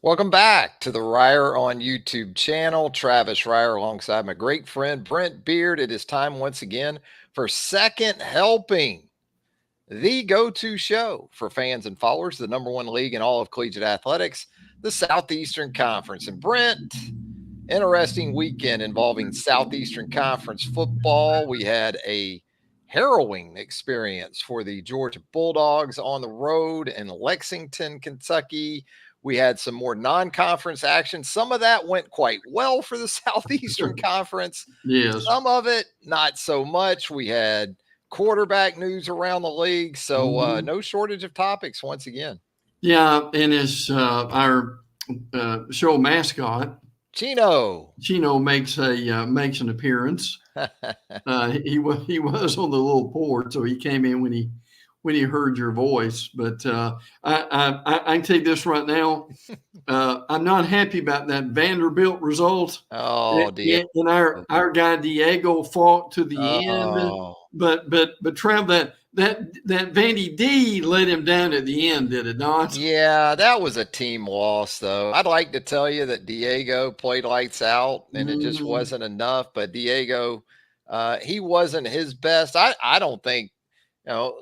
Welcome back to the Reier on YouTube channel. Travis Reier alongside my great friend Brent Beaird. It is time once again for Second Helping, the go-to show for fans and followers, the number one league in all of collegiate athletics, the Southeastern Conference. And Brent, interesting weekend involving Southeastern Conference football. We had a harrowing experience for the Georgia Bulldogs on the road in Lexington, Kentucky. We had some more non-conference action. Some of that went quite well for the Southeastern Conference. Yes. Some of it, not so much. We had quarterback news around the league. So no shortage of topics once again. Yeah, and it's our show mascot, Chino makes an appearance. He was on the little porch, so he came in when he heard your voice. But I can tell you this right now, I'm not happy about that Vanderbilt result. Oh, Diego. And our guy Diego fought to the end, but Trav, that Vandy D let him down at the end, did it not? Yeah, that was a team loss, though. I'd like to tell you that Diego played lights out and it just wasn't enough. But Diego, he wasn't his best. I don't think,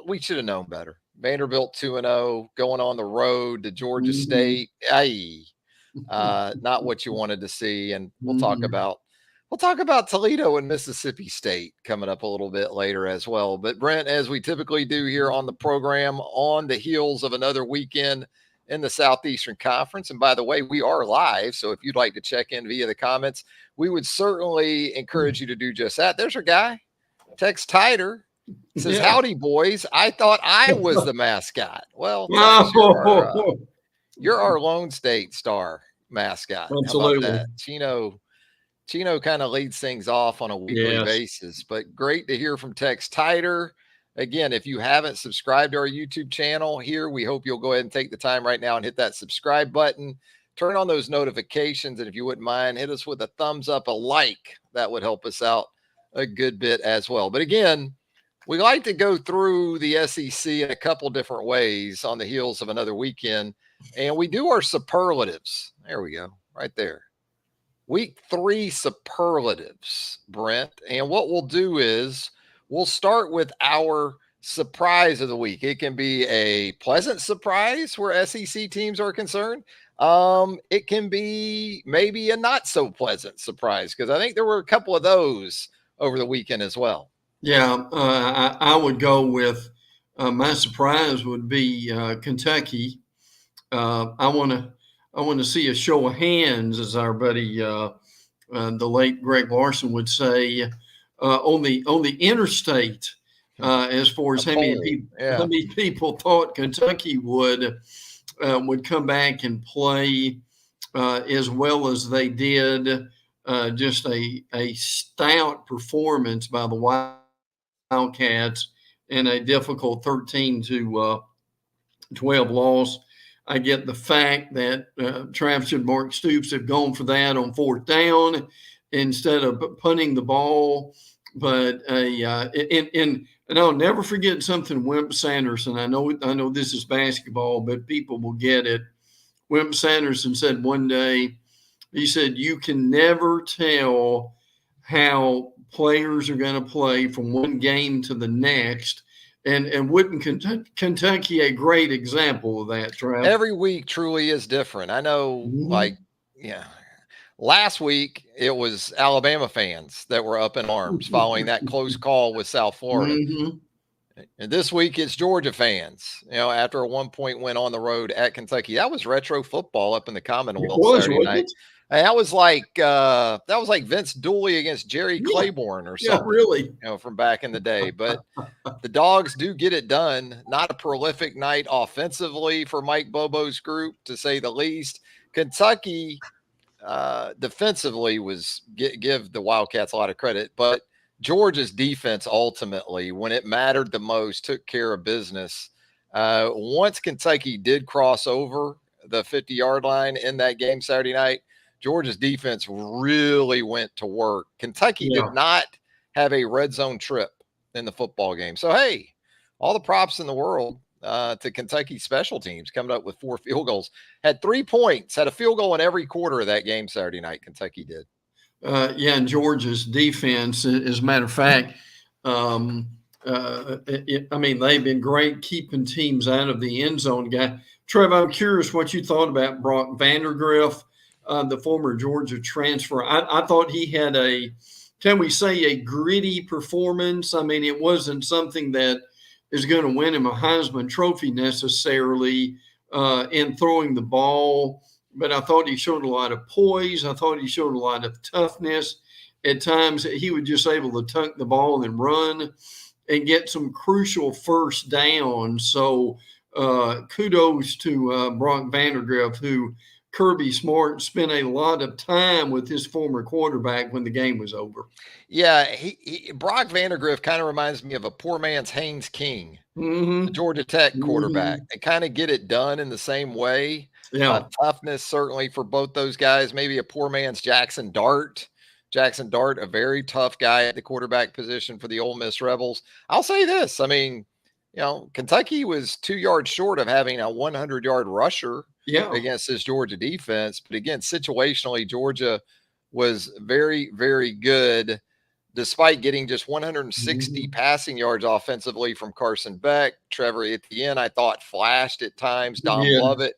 we should have known better. Vanderbilt 2-0, going on the road to Georgia State. Not what you wanted to see. And we'll talk about Toledo and Mississippi State coming up a little bit later as well. But Brent, as we typically do here on the program, on the heels of another weekend in the Southeastern Conference. And by the way, we are live. So if you'd like to check in via the comments, we would certainly encourage you to do just that. There's our guy, Tex Tider. Says, howdy, boys. I thought I was the mascot. Well, you're our Lone State Star mascot. Absolutely. How about that? Chino kind of leads things off on a weekly basis, but great to hear from Tex Tider. Again, if you haven't subscribed to our YouTube channel here, we hope you'll go ahead and take the time right now and hit that subscribe button. Turn on those notifications, and if you wouldn't mind, hit us with a thumbs up, a like. That would help us out a good bit as well. But again, we like to go through the SEC in a couple different ways on the heels of another weekend, and we do our superlatives. There we go, right there. Week 3 superlatives, Brent. And what we'll do is we'll start with our surprise of the week. It can be a pleasant surprise where SEC teams are concerned. It can be maybe a not so pleasant surprise, because I think there were a couple of those over the weekend as well. Yeah, I would go with my surprise would be Kentucky. I want to see a show of hands, as our buddy, the late Greg Larson would say, on the interstate, as far as how many people thought Kentucky would come back and play as well as they did. Just a stout performance by the Wildcats in a difficult 13-12 loss. I get the fact that Travis and Mark Stoops have gone for that on 4th down instead of punting the ball. But and I'll never forget something Wimp Sanderson. I know this is basketball, but people will get it. Wimp Sanderson said one day, he said, you can never tell how players are going to play from one game to the next. And wouldn't Kentucky a great example of that, Trav? Every week truly is different. I know, last week it was Alabama fans that were up in arms following that close call with South Florida. And this week it's Georgia fans, after a 1-point win on the road at Kentucky. That was retro football up in the Commonwealth Saturday night. And that was like Vince Dooley against Jerry Claiborne or something. Yeah, really. From back in the day. But the Dawgs do get it done. Not a prolific night offensively for Mike Bobo's group, to say the least. Kentucky defensively give the Wildcats a lot of credit, but Georgia's defense ultimately, when it mattered the most, took care of business. Once Kentucky did cross over the 50-yard line in that game Saturday night, Georgia's defense really went to work. Kentucky did not have a red zone trip in the football game. So, hey, all the props in the world. to Kentucky special teams, coming up with 4 field goals. Had 3 points, had a field goal in every quarter of that game Saturday night. Kentucky did. Yeah, and Georgia's defense, as a matter of fact, I mean, they've been great keeping teams out of the end zone. Guy, Trev, I'm curious what you thought about Brock Vandergriff, the former Georgia transfer. I thought he had can we say, a gritty performance. I mean, it wasn't something that is going to win him a Heisman Trophy necessarily in throwing the ball, but I thought he showed a lot of poise. I thought he showed a lot of toughness. At times, he was just able to tuck the ball and run and get some crucial first downs. So kudos to Brock Vandergriff, who Kirby Smart spent a lot of time with his former quarterback when the game was over. Yeah, Brock Vandergriff kind of reminds me of a poor man's Haynes King, the Georgia Tech quarterback. They kind of get it done in the same way. Yeah. Toughness certainly for both those guys. Maybe a poor man's Jackson Dart. Jackson Dart, a very tough guy at the quarterback position for the Ole Miss Rebels. I'll say this. I mean, Kentucky was 2 yards short of having a 100-yard rusher against this Georgia defense. But again, situationally, Georgia was very, very good, despite getting just 160 passing yards offensively from Carson Beck. Trevor Etienne, I thought, flashed at times. Dom Lovett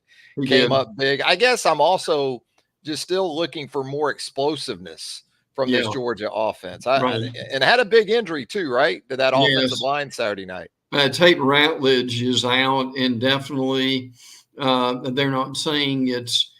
came up big. I guess I'm also just still looking for more explosiveness from this Georgia offense. And had a big injury too, right? To that offensive line Saturday night. Tate Ratledge is out indefinitely. They're not saying it's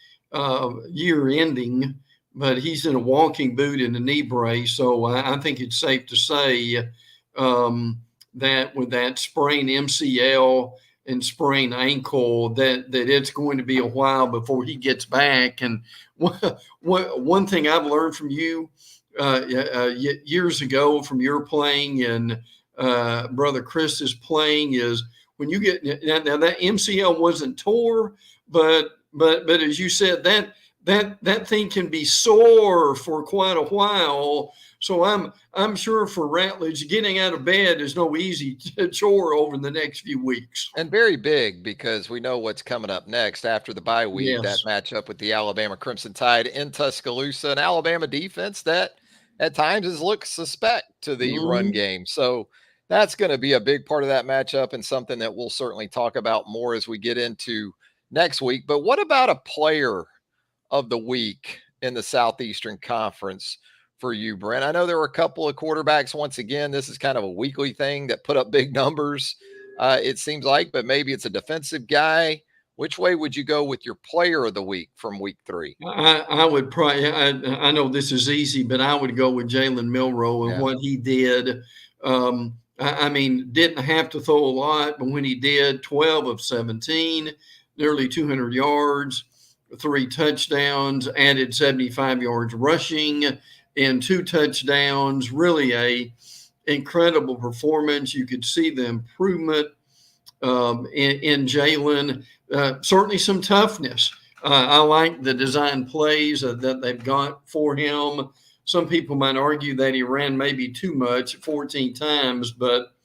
year ending, but he's in a walking boot and a knee brace. So I think it's safe to say that with that sprained MCL and sprained ankle, that it's going to be a while before he gets back. And one thing I've learned from you years ago from your playing and Brother Chris's playing is when you get now that MCL wasn't tore, but as you said, that thing can be sore for quite a while. So I'm sure for Ratledge, getting out of bed is no easy chore over the next few weeks. And very big, because we know what's coming up next after the bye week, that matchup with the Alabama Crimson Tide in Tuscaloosa, an Alabama defense that at times has looked suspect to the run game. So that's going to be a big part of that matchup and something that we'll certainly talk about more as we get into next week. But what about a player of the week in the Southeastern Conference for you, Brent? I know there were a couple of quarterbacks. Once again, this is kind of a weekly thing that put up big numbers, it seems like, but maybe it's a defensive guy. Which way would you go with your player of the week from week 3? I would probably, I know this is easy, but I would go with Jalen Milroe and what he did. I mean, didn't have to throw a lot, but when he did, 12 of 17, nearly 200 yards, 3 touchdowns, added 75 yards rushing and 2 touchdowns. Really a incredible performance. You could see the improvement in Jalen. Certainly some toughness. I like the design plays that they've got for him. Some people might argue that he ran maybe too much, 14 times, but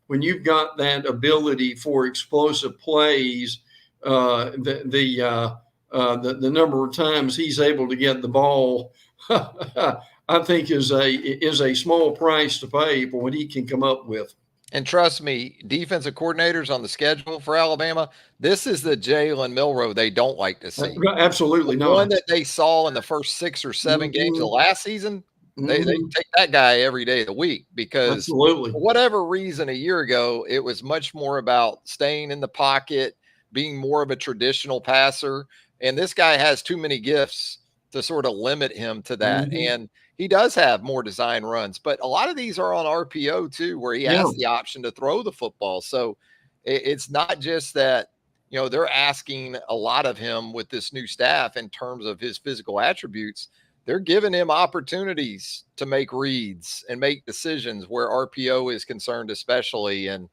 when you've got that ability for explosive plays, the number of times he's able to get the ball, I think is a small price to pay for what he can come up with. And trust me, defensive coordinators on the schedule for Alabama, this is the Jalen Milroe they don't like to see. Absolutely not. The one that they saw in the first 6 or 7 games of last season, they take that guy every day of the week, because for whatever reason a year ago, it was much more about staying in the pocket, being more of a traditional passer. And this guy has too many gifts to sort of limit him to that. And he does have more design runs, but a lot of these are on RPO too, where he has the option to throw the football. So it's not just that, they're asking a lot of him with this new staff in terms of his physical attributes. They're giving him opportunities to make reads and make decisions where RPO is concerned, especially, and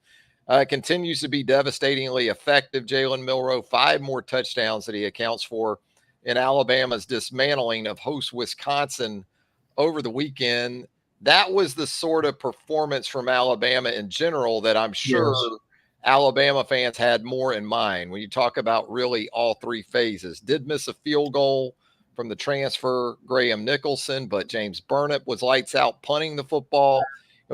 continues to be devastatingly effective. Jalen Milroe, 5 more touchdowns that he accounts for in Alabama's dismantling of host Wisconsin over the weekend. That was the sort of performance from Alabama in general that I'm sure Alabama fans had more in mind when you talk about really all three phases. Did miss a field goal from the transfer, Graham Nicholson, but James Burnett was lights out punting the football.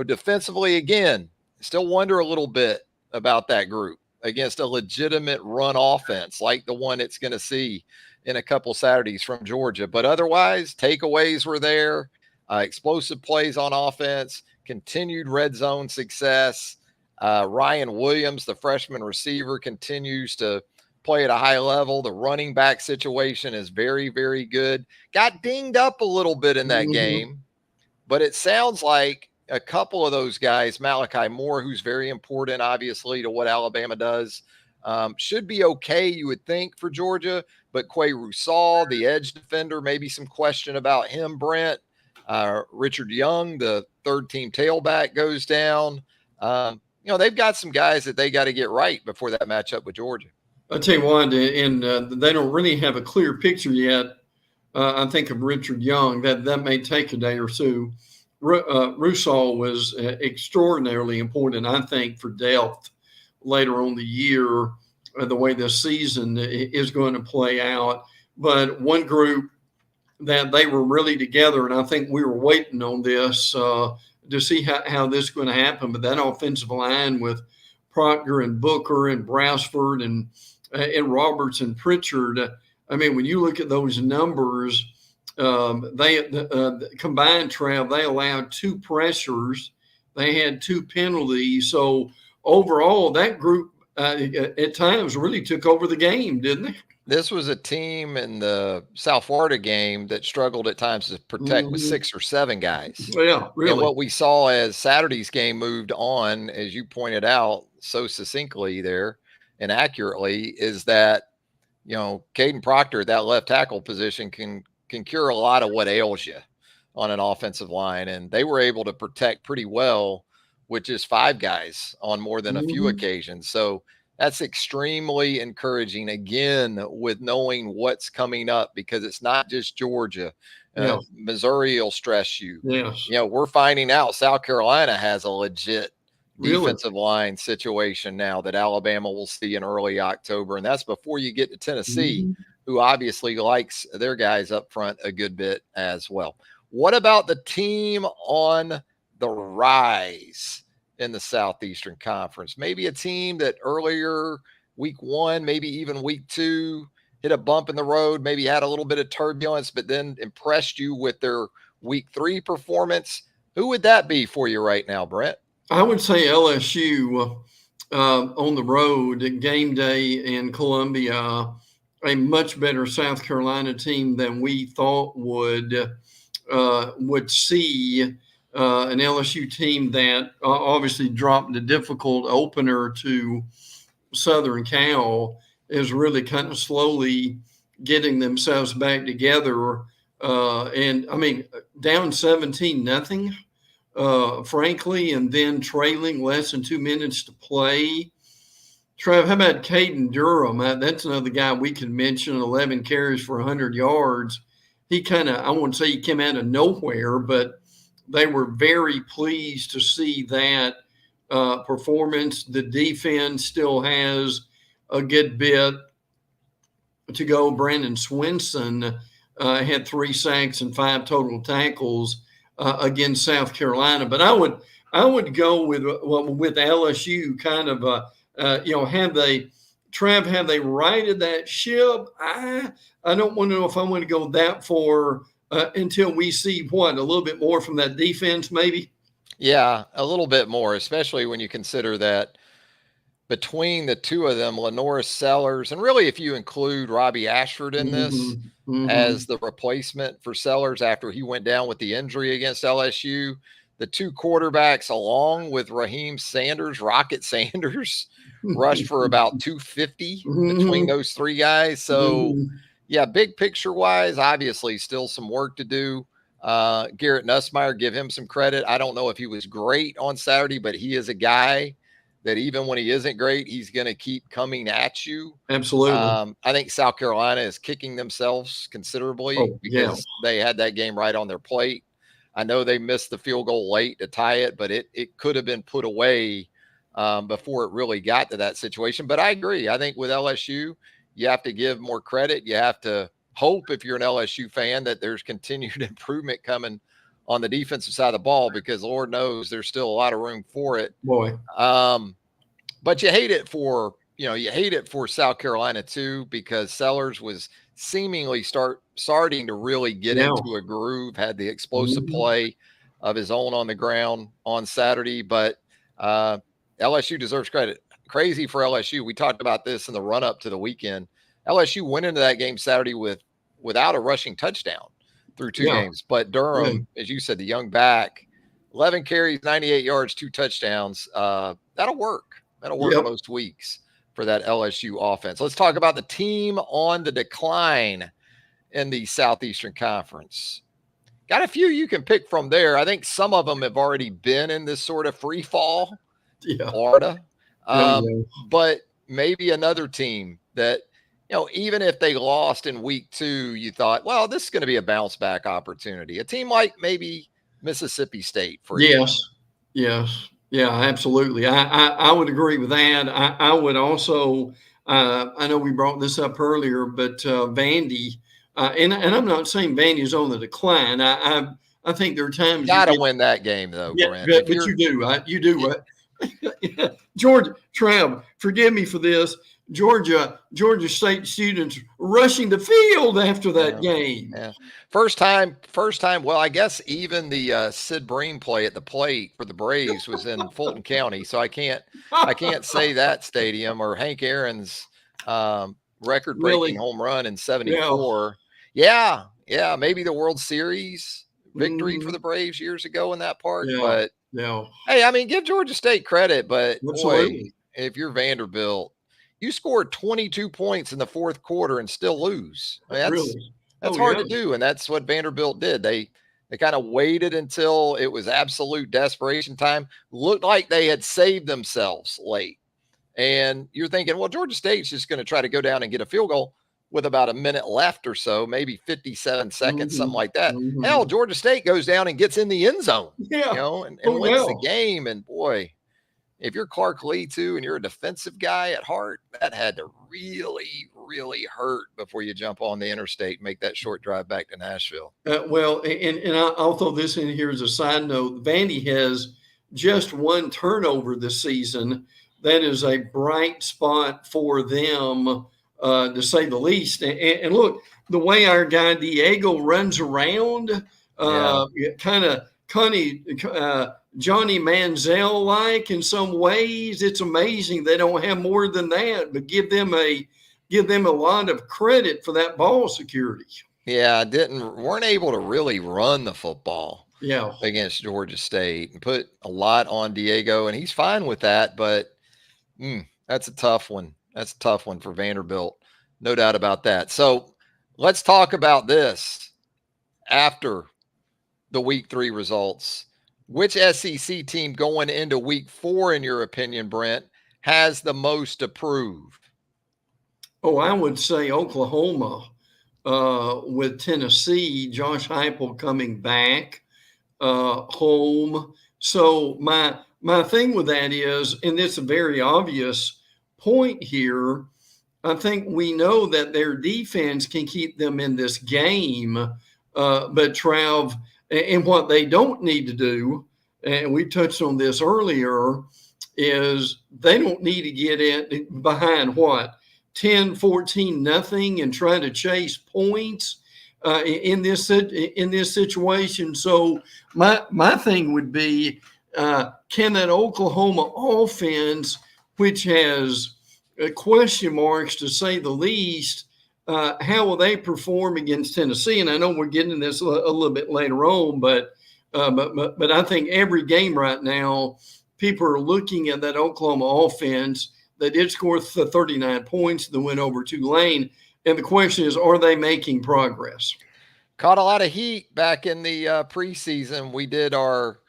Defensively, again, still wonder a little bit about that group against a legitimate run offense like the one it's going to see in a couple Saturdays from Georgia. But otherwise, takeaways were there, explosive plays on offense, continued red zone success. Ryan Williams, the freshman receiver, continues to play at a high level. The running back situation is very, very good. Got dinged up a little bit in that game, but it sounds like a couple of those guys, Malachi Moore, who's very important, obviously, to what Alabama does, should be okay, you would think, for Georgia. But Quay Roussel, the edge defender, maybe some question about him, Brent. Richard Young, the third-team tailback, goes down. They've got some guys that they got to get right before that matchup with Georgia. I'll tell you what, and they don't really have a clear picture yet. I think of Richard Young. That may take a day or two. Roussel was extraordinarily important, I think, for depth later on the year, the way this season is going to play out. But one group that they were really together, and I think we were waiting on this to see how this is going to happen. But that offensive line with Proctor and Booker and Brassford and Roberts and Pritchard, I mean, when you look at those numbers, they combined, Trav, they allowed 2 pressures. They had 2 penalties. So overall, that group at times really took over the game, didn't they? This was a team in the South Florida game that struggled at times to protect with 6 or 7 guys. Yeah, really. And what we saw as Saturday's game moved on, as you pointed out so succinctly there and accurately, is that, Caden Proctor, that left tackle position, can cure a lot of what ails you on an offensive line. And they were able to protect pretty well with just 5 guys on more than a few occasions. So that's extremely encouraging, again, with knowing what's coming up, because it's not just Georgia. Missouri will stress you. Yes. We're finding out South Carolina has a legit defensive line situation now that Alabama will see in early October. And that's before you get to Tennessee, who obviously likes their guys up front a good bit as well. What about the team on the rise in the Southeastern Conference? Maybe a team that earlier week 1, maybe even week 2, hit a bump in the road, maybe had a little bit of turbulence, but then impressed you with their week 3 performance. Who would that be for you right now, Brent? I would say LSU on the road at game day in Columbia, a much better South Carolina team than we thought would see an LSU team that obviously dropped the difficult opener to Southern Cal, is really kind of slowly getting themselves back together. And I mean, down 17-0, frankly, and then trailing less than 2 minutes to play. Trev, how about Caden Durham? That's another guy we can mention, 11 carries for 100 yards. He kind of, I wouldn't say he came out of nowhere, but they were very pleased to see that performance. The defense still has a good bit to go. Brandon Swinson had 3 sacks and 5 total tackles against South Carolina. But I would go with LSU, kind of have they righted that ship? I don't want to know if I want to go that far until we see a little bit more from that defense, maybe. Yeah, a little bit more, especially when you consider that between the two of them, Lenoris Sellers, and really if you include Robbie Ashford in this as the replacement for Sellers after he went down with the injury against LSU, the 2 quarterbacks, along with Raheem Sanders, Rocket Sanders, rushed for about 250 between those 3 guys. So, yeah, big picture wise, obviously still some work to do. Garrett Nussmeier, give him some credit. I don't know if he was great on Saturday, but he is a guy that even when he isn't great, he's going to keep coming at you. Absolutely. I think South Carolina is kicking themselves considerably because they had that game right on their plate. I know they missed the field goal late to tie it, but it could have been put away before it really got to that situation. But I agree. I think with LSU, you have to give more credit. You have to hope, if you're an LSU fan, that there's continued improvement coming on the defensive side of the ball, because Lord knows there's still a lot of room for it. Boy. But you hate it for South Carolina too, because Sellers was seemingly starting to really get into a groove, had the explosive play of his own on the ground on Saturday. But LSU deserves credit. Crazy for LSU. We talked about this in the run up to the weekend. LSU went into that game Saturday without a rushing touchdown through two games. But Durham, as you said, the young back, 11 carries, 98 yards, 2 touchdowns. That'll work. That'll work most weeks for that LSU offense. Let's talk about the team on the decline in the Southeastern Conference. Got a few you can pick from there. I think some of them have already been in this sort of free fall. Florida. But maybe another team that, even if they lost in week 2, you thought, well, this is going to be a bounce back opportunity. A team like maybe Mississippi State, for example. Yes. Yeah, absolutely. I would agree with that. I would also, I know we brought this up earlier, but Vandy, and I'm not saying Vandy's on the decline. I think there are times you got to win that game, though, Brent. But you do. You do. George, Trav, forgive me for this. Georgia State students rushing the field after that game. Yeah. First time. Well, I guess even the Sid Bream play at the plate for the Braves was in Fulton County, so I can't say that stadium, or Hank Aaron's record-breaking home run in '74. Yeah, maybe the World Series victory for the Braves years ago in that park. But hey, I mean, give Georgia State credit, but boy, if you're Vanderbilt, you scored 22 points in the fourth quarter and still lose. I mean, that's hard to do, and that's what Vanderbilt did. They kind of waited until it was absolute desperation time. Looked like they had saved themselves late. And you're thinking, well, Georgia State's just going to try to go down and get a field goal with about a minute left or so, maybe 57 seconds, something like that. Hell, Georgia State goes down and gets in the end zone, and wins the game. And boy, if you're Clark Lee too, and you're a defensive guy at heart, that had to really, really hurt before you jump on the interstate and make that short drive back to Nashville. Well, and I'll throw this in here as a side note. Vandy has just 1 turnover this season. That is a bright spot for them, to say the least. And look, the way our guy Diego runs around, kind of Johnny Manziel-like in some ways. It's amazing they don't have more than that, but give them a lot of credit for that ball security. Yeah, weren't able to really run the football against Georgia State, and put a lot on Diego, and he's fine with that, but that's a tough one. That's a tough one for Vanderbilt. No doubt about that. So let's talk about this after the week 3 results. Which SEC team going into week 4, in your opinion, Brent, has the most to prove? Oh, I would say Oklahoma with Tennessee. Josh Heupel coming back home. So my thing with that is, and it's a very obvious point here, I think we know that their defense can keep them in this game, but Trav, and what they don't need to do, and we touched on this earlier, is they don't need to get in behind 10, 14, nothing, and try to chase points in this situation. So my thing would be, can that Oklahoma offense, which has question marks to say the least, how will they perform against Tennessee? And I know we're getting this a little bit later on, but I think every game right now, people are looking at that Oklahoma offense that did score 39 points, the win over Tulane. And the question is, are they making progress? Caught a lot of heat back in the preseason. We did our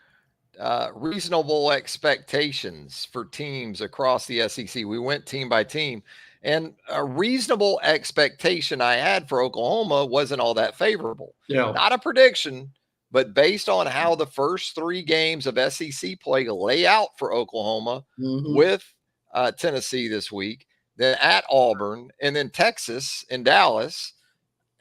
reasonable expectations for teams across the SEC. We went team by team, and a reasonable expectation I had for Oklahoma wasn't all that favorable. Not a prediction, But based on how the first 3 games of SEC play lay out for Oklahoma with Tennessee this week, then at Auburn, and then Texas and Dallas,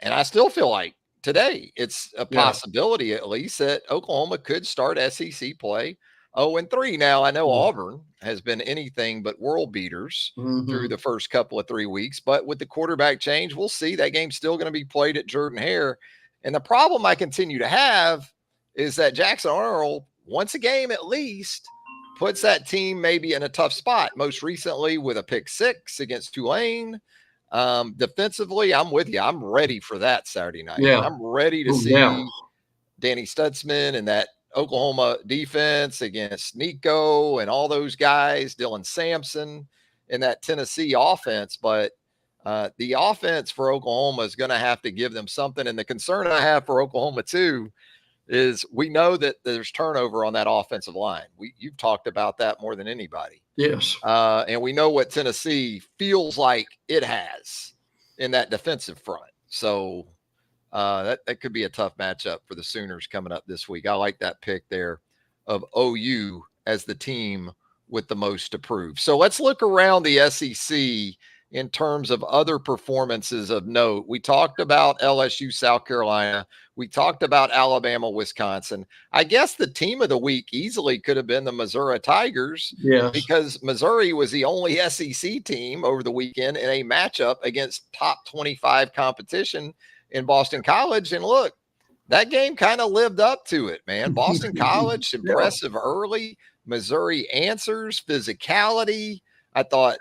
and I still feel like today it's a possibility at least that Oklahoma could start SEC play 0-3. Now, I know Auburn has been anything but world beaters through the first couple of 3 weeks, but with the quarterback change, we'll see. That game's still going to be played at Jordan-Hare. And the problem I continue to have is that Jackson Arnold, once a game at least, puts that team maybe in a tough spot. Most recently with a pick 6 against Tulane. Defensively, I'm with you. I'm ready for that Saturday night. Yeah. I'm ready to see Danny Stutzman and that Oklahoma defense against Nico and all those guys, Dylan Sampson, and that Tennessee offense. But the offense for Oklahoma is going to have to give them something. And the concern I have for Oklahoma too is we know that there's turnover on that offensive line. You've talked about that more than anybody. Yes. And we know what Tennessee feels like it has in that defensive front. So that could be a tough matchup for the Sooners coming up this week. I like that pick there of OU as the team with the most to prove. So let's look around the SEC in terms of other performances of note. We talked about LSU, South Carolina. We talked about Alabama, Wisconsin. I guess the team of the week easily could have been the Missouri Tigers because Missouri was the only SEC team over the weekend in a matchup against top 25 competition in Boston College. And look, that game kind of lived up to it, man. Boston College, impressive early. Missouri answers, physicality. I thought,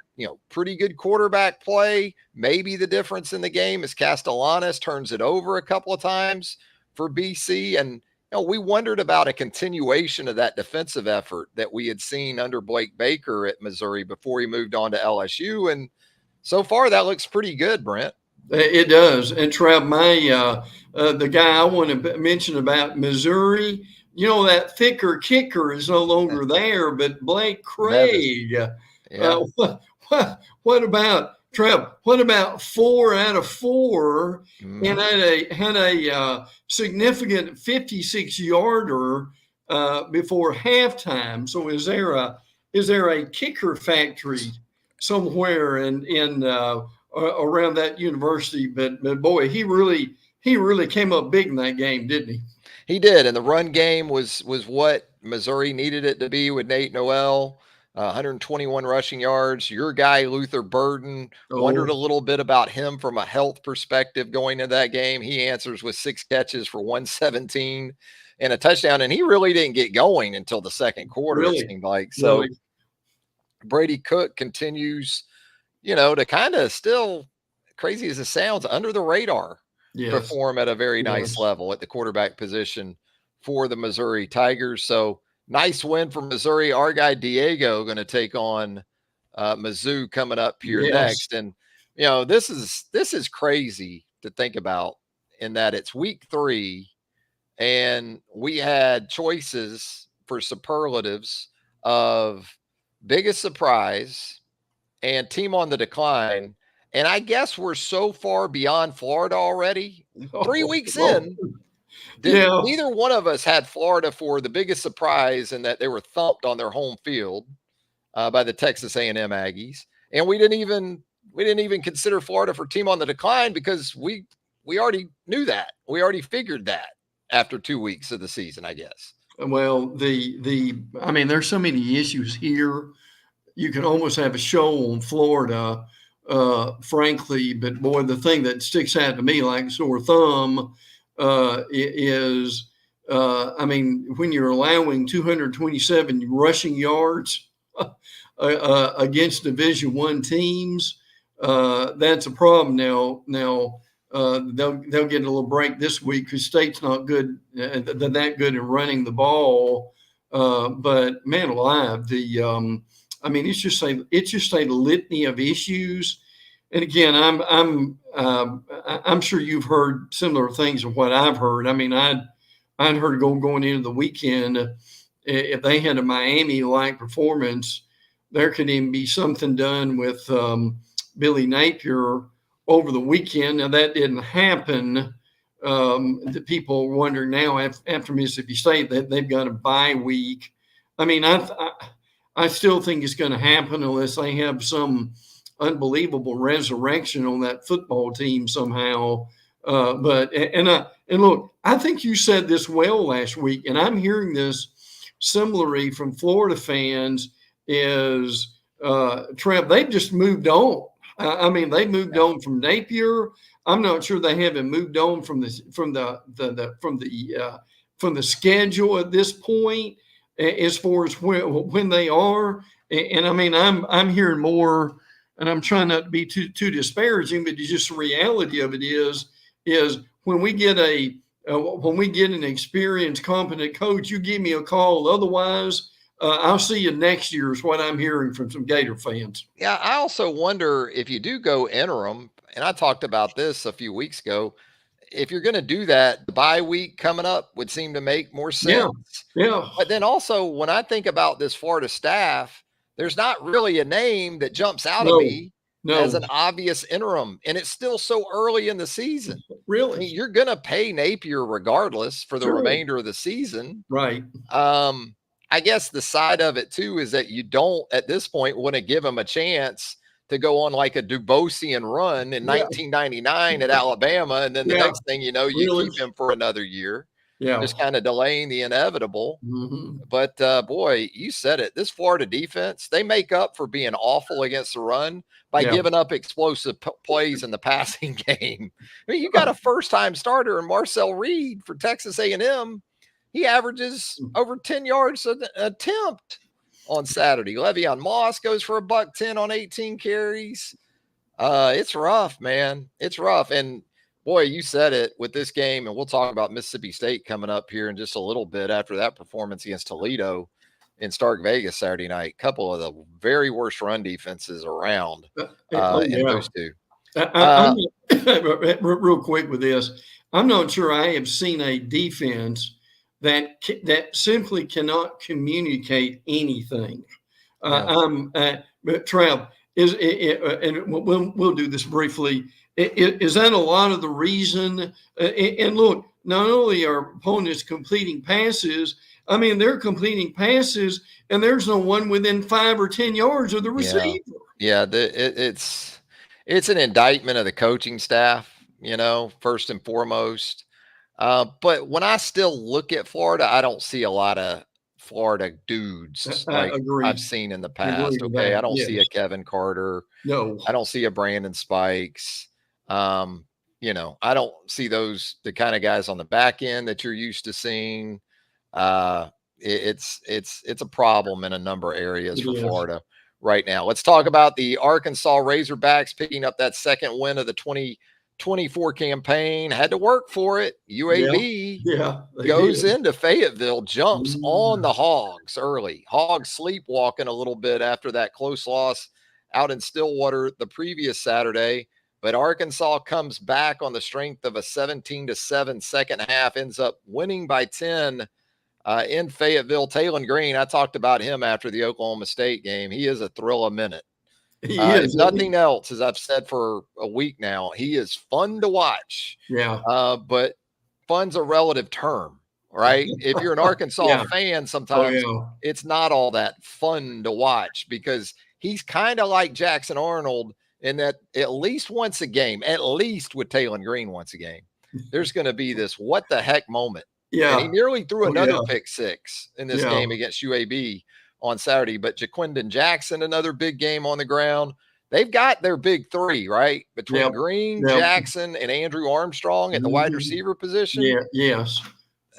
pretty good quarterback play. Maybe the difference in the game is Castellanos turns it over a couple of times for BC. And, we wondered about a continuation of that defensive effort that we had seen under Blake Baker at Missouri before he moved on to LSU. And so far that looks pretty good, Brent. It does. And Trav, the guy I want to mention about Missouri, that thicker kicker is no longer there, but Blake Craig. What about Trev? What about 4 out of 4 and had a significant 56-yarder before halftime? So is there a kicker factory somewhere in around that university? But boy, he really came up big in that game, didn't he? He did, and the run game was what Missouri needed it to be with Nate Noel. 121 rushing yards. Your guy, Luther Burden, wondered a little bit about him from a health perspective going into that game. He answers with 6 catches for 117 and a touchdown, and he really didn't get going until the second quarter, it seemed like. So Brady Cook continues, to kind of still, crazy as it sounds, under the radar, perform at a very nice level at the quarterback position for the Missouri Tigers. So nice win for Missouri. Our guy Diego going to take on Mizzou coming up here next. And, this is crazy to think about in that it's week 3 and we had choices for superlatives of biggest surprise and team on the decline. And I guess we're so far beyond Florida already. 3 weeks in. Neither one of us had Florida for the biggest surprise in that they were thumped on their home field by the Texas A&M Aggies, and we didn't even consider Florida for team on the decline because we already knew that. We already figured that after 2 weeks of the season, I guess. Well, there's so many issues here. You could almost have a show on Florida, frankly. But boy, the thing that sticks out to me like a sore thumb is when you're allowing 227 rushing yards against Division I teams, that's a problem. Now they'll get a little break this week because State's not good, that good in running the ball. But man alive, it's just a litany of issues. And again, I'm sure you've heard similar things of what I've heard. I'd heard going into the weekend, if they had a Miami-like performance, there could even be something done with Billy Napier over the weekend. Now that didn't happen, the people are wondering now after Mississippi State that they've got a bye week. I mean, I still think it's going to happen unless they have some unbelievable resurrection on that football team somehow. And look, I think you said this well last week, and I'm hearing this similarly from Florida fans. Is Trev? They've just moved on. I mean, they moved on from Napier. I'm not sure they haven't moved on from the schedule at this point, as far as when they are. And I mean, I'm hearing more, and I'm trying not to be too disparaging, but just the reality of it is when we get an experienced, competent coach, you give me a call. Otherwise, I'll see you next year is what I'm hearing from some Gator fans. Yeah, I also wonder if you do go interim, and I talked about this a few weeks ago. If you're going to do that, the bye week coming up would seem to make more sense. Yeah. But then also, when I think about this Florida staff, there's not really a name that jumps out of me as an obvious interim, and it's still so early in the season. Really? I mean, you're going to pay Napier regardless for the remainder of the season. Right. I guess the side of it too is that you don't at this point want to give him a chance to go on like a Dubosian run in 1999 at Alabama, and then the next thing you know, you keep him for another year. Just kind of delaying the inevitable. But boy, you said it. This Florida defense, they make up for being awful against the run by giving up explosive plays in the passing game. I mean, you got a first-time starter in Marcel Reed for Texas A&M. He averages over 10 yards an attempt on Saturday. Le'Veon Moss goes for $110 on 18 carries. It's rough, man. It's rough. And boy, you said it with this game, and we'll talk about Mississippi State coming up here in just a little bit after that performance against Toledo in Stark Vegas Saturday night. Couple of the very worst run defenses around in those two. Real quick with this, I'm not sure I have seen a defense that simply cannot communicate anything. But Trav, and we'll do this briefly. Is that a lot of the reason? And look, not only are opponents completing passes, I mean, they're completing passes, and there's no one within 5 or 10 yards of the receiver. Yeah, it's an indictment of the coaching staff, first and foremost. But when I still look at Florida, I don't see a lot of Florida dudes like I've seen in the past. Okay. I don't see a Kevin Carter. No. I don't see a Brandon Spikes. I don't see the kind of guys on the back end that you're used to seeing. It's a problem in a number of areas for Florida right now. Let's talk about the Arkansas Razorbacks picking up that second win of the 2024 campaign. Had to work for it. UAB goes into Fayetteville, jumps on the Hogs early. Hogs sleepwalking a little bit after that close loss out in Stillwater the previous Saturday. But Arkansas comes back on the strength of a 17-7 second half, ends up winning by 10 in Fayetteville. Talon Green, I talked about him after the Oklahoma State game. He is a thrill a minute. He is. Nothing else, as I've said for a week now. He is fun to watch. Yeah. But fun's a relative term, right? If you're an Arkansas fan, sometimes it's not all that fun to watch because he's kind of like Jackson Arnold in that at least once a game, at least with Talon Green once a game, there's going to be this what the heck moment. Yeah. And he nearly threw another pick six in this game against UAB on Saturday, but Jaquindon Jackson, another big game on the ground. They've got their big three, right? Between Green, Jackson, and Andrew Armstrong at the wide receiver position. Yes.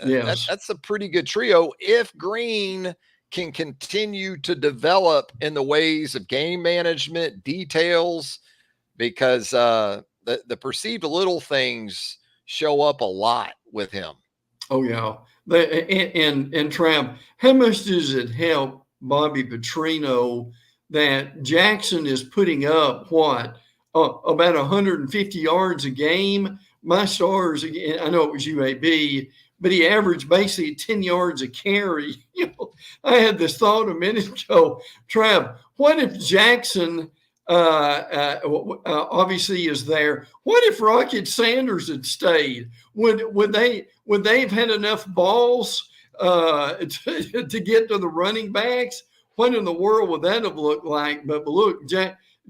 That's a pretty good trio. If Green can continue to develop in the ways of game management, details, because the perceived little things show up a lot with him. Oh, yeah. And Trav, how much does it help Bobby Petrino that Jackson is putting up about 150 yards a game? My Stars, again, I know it was UAB, but he averaged basically 10 yards a carry. I had this thought a minute ago, Trav, what if Jackson obviously is there. What if Rocket Sanders had stayed? Would they have had enough balls to get to the running backs? What in the world would that have looked like? But look,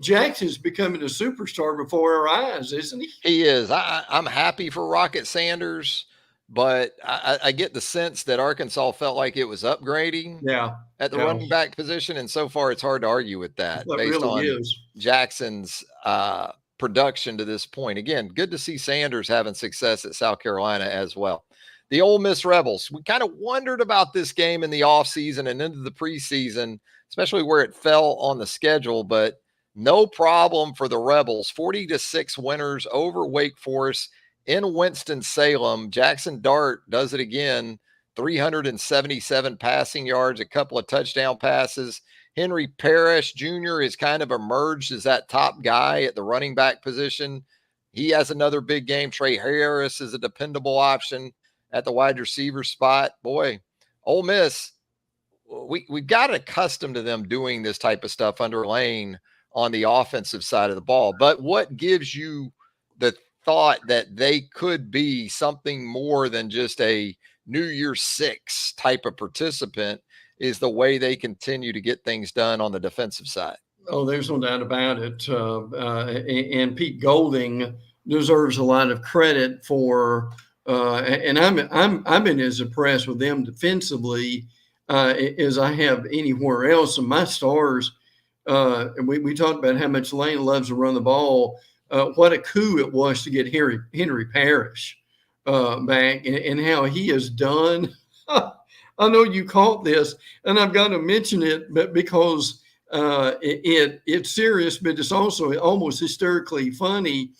Jackson's becoming a superstar before our eyes, isn't he? He is. I'm happy for Rocket Sanders, but I get the sense that Arkansas felt like it was upgrading Yeah, at the yeah, running back position, and so far it's hard to argue with that that based really on is. Jackson's production to this point. Again, good to see Sanders having success at South Carolina as well. The Ole Miss Rebels, we kind of wondered about this game in the offseason and into the preseason, especially where it fell on the schedule, but no problem for the Rebels. 40-6 winners over Wake Forest in Winston-Salem. Jackson Dart does it again. 377 passing yards, a couple of touchdown passes. Henry Parrish Jr. has kind of emerged as that top guy at the running back position. He has another big game. Trey Harris is a dependable option at the wide receiver spot. Boy, Ole Miss, we got accustomed to them doing this type of stuff under Lane on the offensive side of the ball. But what gives you the thought that they could be something more than just a New Year's Six type of participant is the way they continue to get things done on the defensive side? Oh, there's no doubt about it. And Pete Golding deserves a lot of credit for. And I've been as impressed with them defensively as I have anywhere else. And my stars, we talked about how much Lane loves to run the ball. What a coup it was to get Henry Parrish back, and how he has done. I know you caught this, and I've got to mention it, but because it's serious, but it's also almost hysterically funny.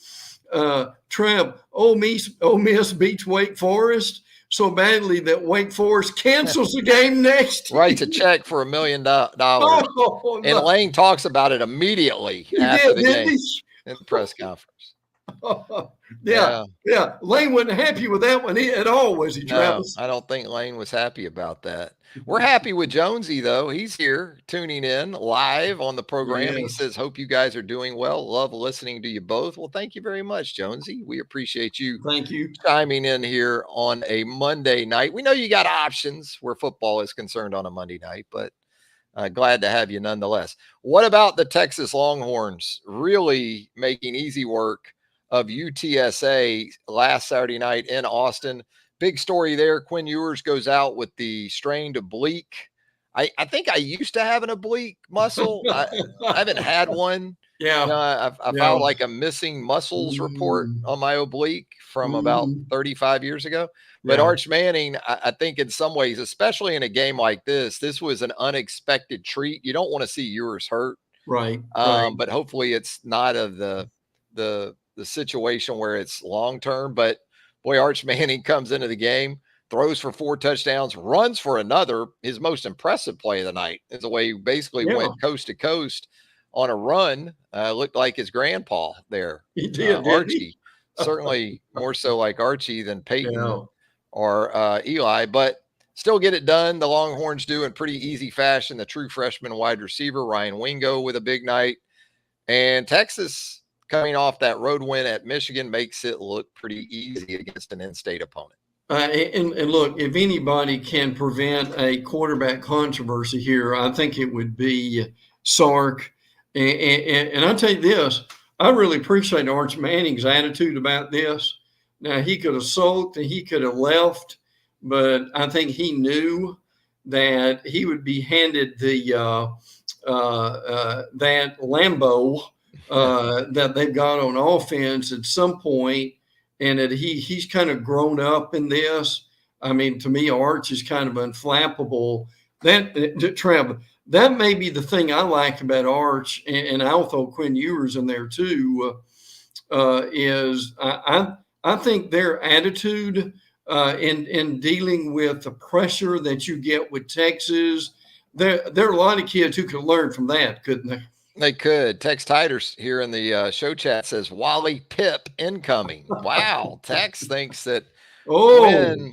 Trev, Ole Miss beats Wake Forest so badly that Wake Forest cancels the game next. Writes a check for $1 million. Oh, and no. Lane talks about it immediately after the game in the press conference. Yeah. Lane wasn't happy with that one at all, was he, Travis? No, I don't think Lane was happy about that. We're happy with Jonesy, though. He's here tuning in live on the program. Yes. He says, hope you guys are doing well. Love listening to you both. Well, thank you very much, Jonesy. We appreciate you. Thank you. Chiming in here on a Monday night. We know you got options where football is concerned on a Monday night, but glad to have you nonetheless. What about the Texas Longhorns really making easy work of UTSA last Saturday night in Austin? Big story there. Quinn Ewers goes out with the strained oblique. I think I used to have an oblique muscle. I haven't had one. Yeah. You know, I filed like a missing muscles report on my oblique from about 35 years ago. But Arch Manning, I think in some ways, especially in a game like this was an unexpected treat. You don't want to see Ewers hurt. Right. But hopefully it's not of the situation where it's long-term. But boy, Arch Manning comes into the game, throws for 4 touchdowns, runs for another. His most impressive play of the night is the way he basically went coast to coast on a run. Looked like his grandpa there. He did, Archie. Certainly more so like Archie than Peyton or Eli, but still get it done. The Longhorns do in pretty easy fashion. The true freshman wide receiver, Ryan Wingo, with a big night. And Texas, coming off that road win at Michigan, makes it look pretty easy against an in-state opponent. And look, if anybody can prevent a quarterback controversy here, I think it would be Sark. And I'll tell you this, I really appreciate Arch Manning's attitude about this. Now, he could have sulked and he could have left, but I think he knew that he would be handed the that Lambo that they've got on offense at some point, and that he's kind of grown up in this. I mean, to me, Arch is kind of unflappable. Trev, that may be the thing I like about Arch, and I'll throw Quinn Ewers in there too, is I think their attitude in dealing with the pressure that you get with Texas, there are a lot of kids who could learn from that, couldn't they? They could. Tex Titers here in the show chat says Wally Pip incoming. Wow. Tex thinks that Quinn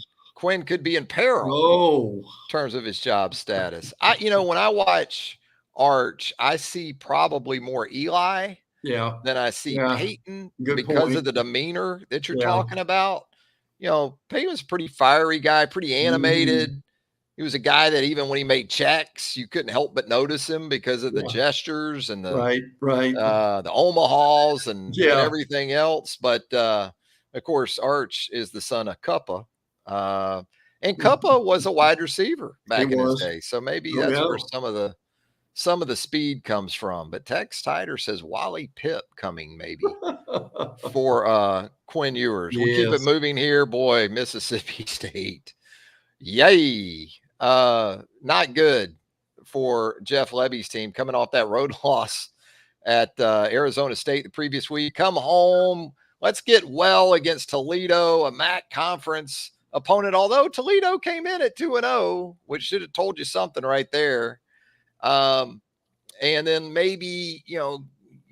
could be in peril in terms of his job status. When I watch Arch, I see probably more Eli Yeah. than I see Yeah. Peyton Good because point. of the demeanor that you're Yeah. talking about. Peyton was a pretty fiery guy, pretty Mhm. animated. He was a guy that even when he made checks, you couldn't help but notice him because of the Yeah. gestures and Right. Right. the Omahas and Yeah. everything else. But of course, Arch is the son of Cuppa. Uh, and Cuppa was a wide receiver He back in his was. day. So maybe Oh, that's where yeah. some of the speed comes from. But Tex Tider says Wally Pipp coming maybe for Quinn Ewers. We keep it Yes. moving here, boy. Mississippi State, yay! Not good for Jeff Levy's team coming off that road loss at Arizona State the previous week. Come home, let's get well against Toledo, a MAC conference opponent. Although Toledo came in at 2-0, which should have told you something right there. Um, and then maybe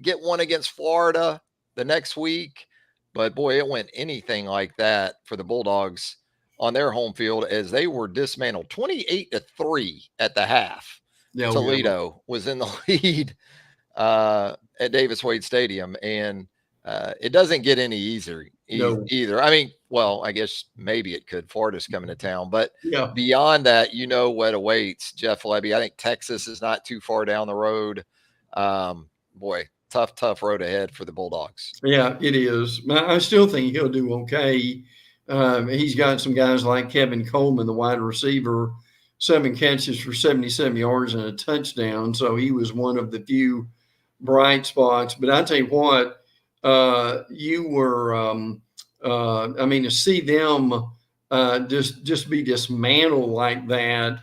get one against Florida the next week. But boy, it went anything like that for the Bulldogs on their home field as they were dismantled 28-3 at the half. Yeah. Yeah. Toledo was in the lead at Davis Wade Stadium, and it doesn't get any easier No. either. I mean, well, I guess maybe it could. Florida's coming to town, but Yeah. beyond that, what awaits Jeff Levy. I think Texas is not too far down the road. Boy, tough road ahead for the Bulldogs. Yeah, it is. I still think he'll do okay. He's got some guys like Kevin Coleman, the wide receiver, 7 catches for 77 yards and a touchdown. So he was one of the few bright spots. But I tell you what, you were, I mean, to see them just be dismantled like that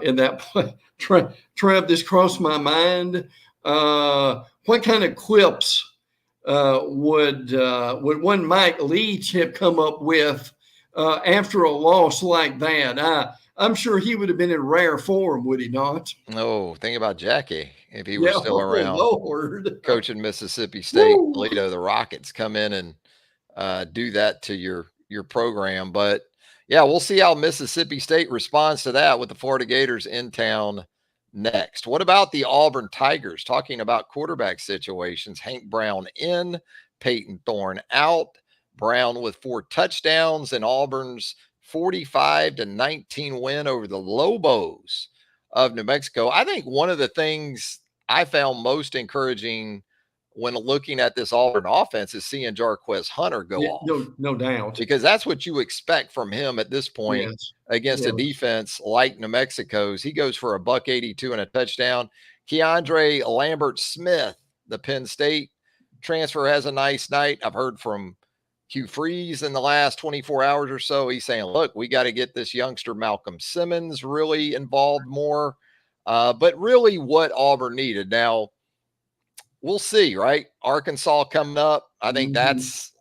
in that play, Trev, this crossed my mind. What kind of quips would one Mike Leach have come up with after a loss like that? I'm sure he would have been in rare form, would he not? Oh, think about Jackie if he were Yeah, still oh around Lord, coaching Mississippi State. Woo. Toledo, the Rockets come in and do that to your program. But yeah, we'll see how Mississippi State responds to that with the Florida Gators in town next. What about the Auburn Tigers? Talking about quarterback situations. Hank Brown in, Peyton Thorne out. Brown with 4 touchdowns and Auburn's 45-19 win over the Lobos of New Mexico. I think one of the things I found most encouraging when looking at this Auburn offense is seeing Jarquez Hunter go Yeah, off, no doubt. because that's what you expect from him at this point Yes, against a yes. defense like New Mexico's. He goes for a $182 and a touchdown. Keandre Lambert Smith, the Penn State transfer, has a nice night. I've heard from Hugh Freeze in the last 24 hours or so. He's saying, look, we got to get this youngster Malcolm Simmons really involved more. But really what Auburn needed. Now, we'll see, right? Arkansas coming up. I think Mhm.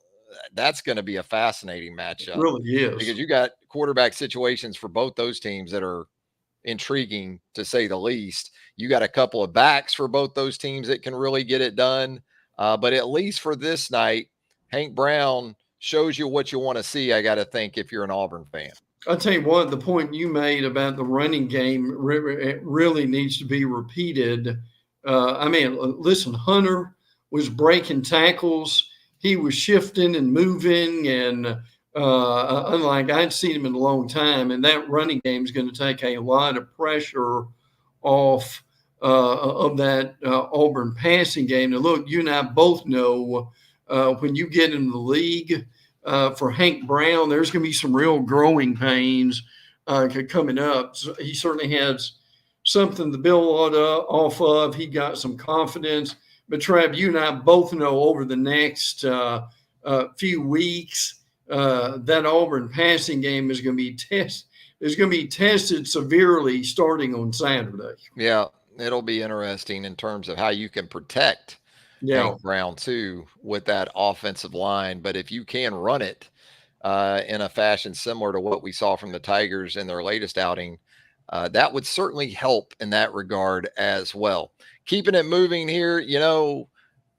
that's going to be a fascinating It matchup really is. because you got quarterback situations for both those teams that are intriguing to say the least. You got a couple of backs for both those teams that can really get it done. But at least for this night, Hank Brown shows you what you want to see, I got to think, if you're an Auburn fan. I'll tell you what, the point you made about the running game really needs to be repeated. I mean, listen, Hunter was breaking tackles. He was shifting and moving, and unlike I'd seen him in a long time. And that running game is going to take a lot of pressure off of that Auburn passing game. Now, look, you and I both know when you get into the league, for Hank Brown, there's going to be some real growing pains coming up. So he certainly has something to build off of. He got some confidence. But Trav, you and I both know over the next few weeks, that Auburn passing game is going to be tested severely starting on Saturday. Yeah, it'll be interesting in terms of how you can protect Yeah. Hank Brown too with that offensive line. But if you can run it in a fashion similar to what we saw from the Tigers in their latest outing, that would certainly help in that regard as well. Keeping it moving here,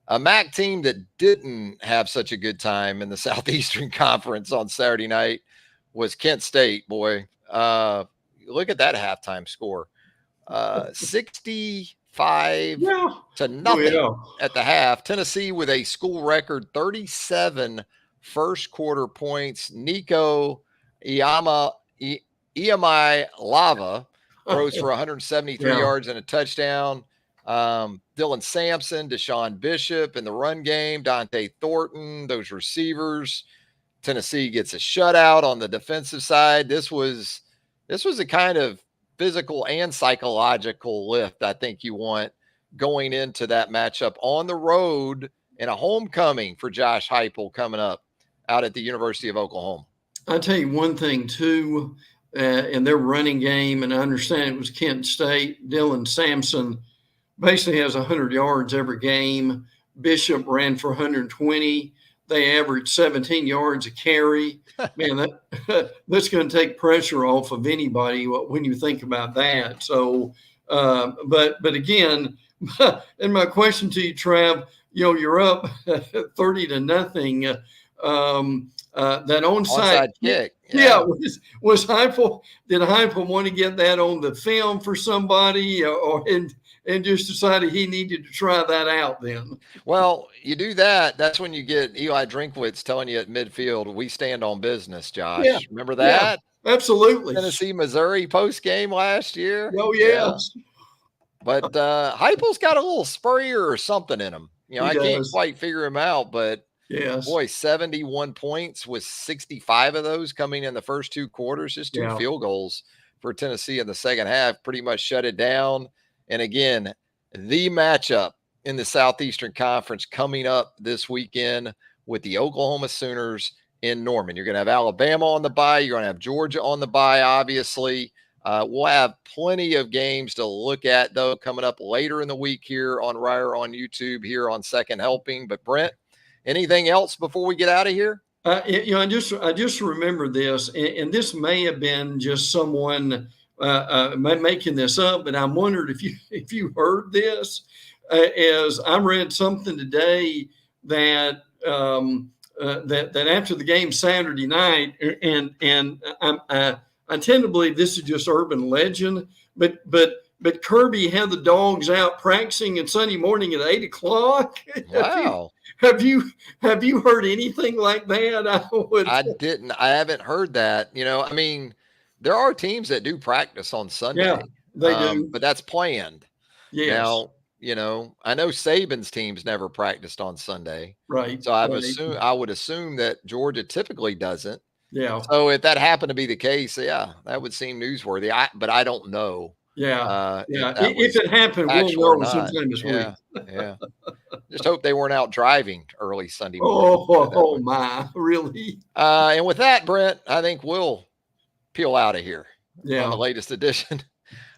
a MAC team that didn't have such a good time in the Southeastern Conference on Saturday night was Kent State. Boy, look at that halftime score. 64 5 to nothing at the half. Tennessee with a school record 37 first quarter points. Nico Iamai Lava throws for 173 yards and a touchdown. Dylan Sampson, Deshaun Bishop in the run game, Dante Thornton, those receivers. Tennessee gets a shutout on the defensive side. This was a kind of physical and psychological lift I think you want going into that matchup on the road and a homecoming for Josh Heupel coming up out at the University of Oklahoma. I'll tell you one thing too, in their running game, and I understand it was Kent State, Dylan Sampson basically has 100 yards every game. Bishop ran for 120. They averaged 17 yards a carry. Man, that's going to take pressure off of anybody when you think about that. So, but again, and my question to you, Trav, you're up 30 to nothing. That onside kick. Yeah, was Heupel? Did Heupel want to get that on the film for somebody, and just decided he needed to try that out then? Well, you do that. That's when you get Eli Drinkwitz telling you at midfield, "We stand on business." Josh, remember that? Yeah, absolutely. Tennessee, Missouri post game last year. Oh yes. Yeah. But Heupel's got a little Spurrier or something in him. I can't quite figure him out, but. Yes. Boy, 71 points with 65 of those coming in the first two quarters. Just two field goals for Tennessee in the second half. Pretty much shut it down. And again, the matchup in the Southeastern Conference coming up this weekend with the Oklahoma Sooners in Norman. You're going to have Alabama on the bye. You're going to have Georgia on the bye, obviously. We'll have plenty of games to look at, though, coming up later in the week here on Reier on YouTube here on Second Helping. But, Brent, anything else before we get out of here? I just remember this, and this may have been just someone making this up, but I'm wondering if you heard this. As I read something today that that after the game Saturday night, and I tend to believe this is just urban legend, but Kirby had the Dawgs out practicing on Sunday morning at 8 o'clock. Wow. Have you heard anything like that? I didn't. I haven't heard that. I mean, there are teams that do practice on Sunday. Yeah, they do. But that's planned. Yes. Now, I know Saban's teams never practiced on Sunday. Right. So I would assume that Georgia typically doesn't. Yeah. So if that happened to be the case, that would seem newsworthy. But I don't know. Yeah. If it happened, we'll know sometime this week. Yeah. Just hope they weren't out driving early Sunday morning. Oh my, really? And with that, Brent, I think we'll peel out of here. Yeah. On the latest edition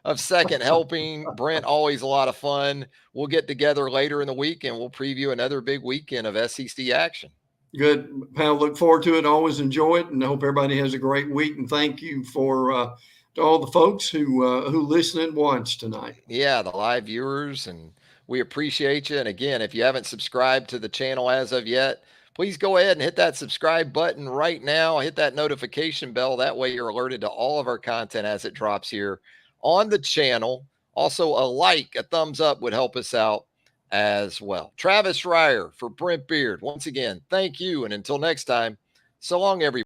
of Second Helping. Brent, always a lot of fun. We'll get together later in the week and we'll preview another big weekend of SEC action. Good, pal. Look forward to it. Always enjoy it, and I hope everybody has a great week. And thank you for to all the folks who listen and watch tonight. Yeah, the live viewers, and we appreciate you. And again, if you haven't subscribed to the channel as of yet, please go ahead and hit that subscribe button right now. Hit that notification bell. That way you're alerted to all of our content as it drops here on the channel. Also, a thumbs up would help us out as well. Travis Reier for Brent Beaird. Once again, thank you. And until next time, so long, everybody.